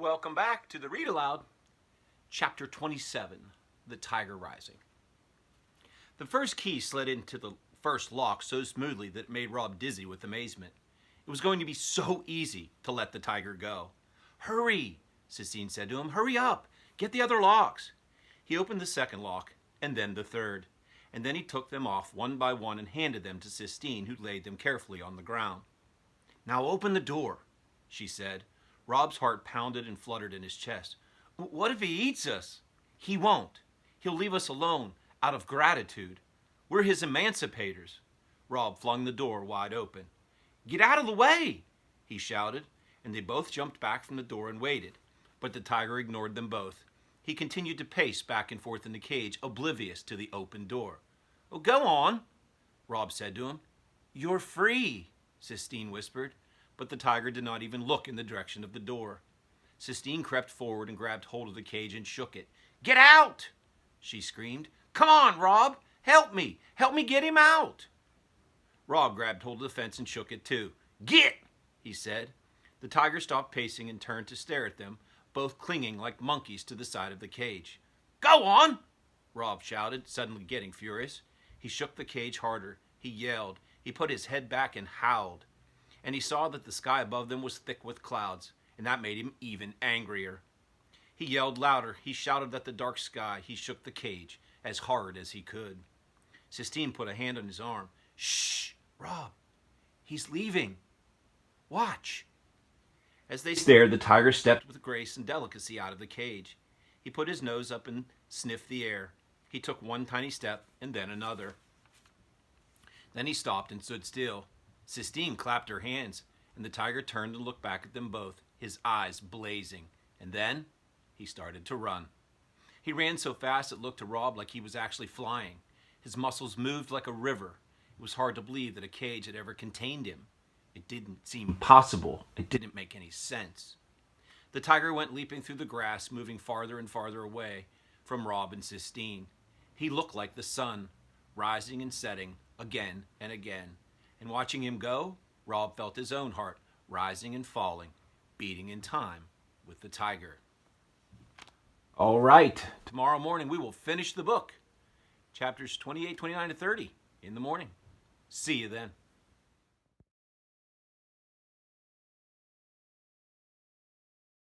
Welcome back to the Read Aloud, Chapter 27, The Tiger Rising. The first key slid into the first lock so smoothly that it made Rob dizzy with amazement. It was going to be so easy to let the tiger go. "Hurry," Sistine said to him. "Hurry up. Get the other locks." He opened the second lock, and then the third. And then he took them off one by one and handed them to Sistine, who laid them carefully on the ground. "Now open the door," she said. Rob's heart pounded and fluttered in his chest. "What if he eats us?" "He won't. He'll leave us alone, out of gratitude. We're his emancipators." Rob flung the door wide open. "Get out of the way," he shouted, and they both jumped back from the door and waited. But the tiger ignored them both. He continued to pace back and forth in the cage, oblivious to the open door. "Oh, go on," Rob said to him. "You're free," Sistine whispered. But the tiger did not even look in the direction of the door. Sistine crept forward and grabbed hold of the cage and shook it. "Get out!" she screamed. "Come on, Rob! Help me! Help me get him out!" Rob grabbed hold of the fence and shook it too. "Get!" he said. The tiger stopped pacing and turned to stare at them, both clinging like monkeys to the side of the cage. "Go on!" Rob shouted, suddenly getting furious. He shook the cage harder. He yelled. He put his head back and howled. And he saw that the sky above them was thick with clouds, and that made him even angrier. He yelled louder. He shouted at the dark sky. He shook the cage as hard as he could. Sistine put a hand on his arm. "Shh, Rob. He's leaving. Watch." As they stared, the tiger stepped with grace and delicacy out of the cage. He put his nose up and sniffed the air. He took one tiny step and then another. Then he stopped and stood still. Sistine clapped her hands, and the tiger turned and looked back at them both, his eyes blazing. And then he started to run. He ran so fast it looked to Rob like he was actually flying. His muscles moved like a river. It was hard to believe that a cage had ever contained him. It didn't seem possible. It didn't make any sense. The tiger went leaping through the grass, moving farther and farther away from Rob and Sistine. He looked like the sun, rising and setting again and again. And watching him go, Rob felt his own heart rising and falling, beating in time with the tiger. All right, tomorrow morning we will finish the book. Chapters 28, 29, and 30 in the morning. See you then.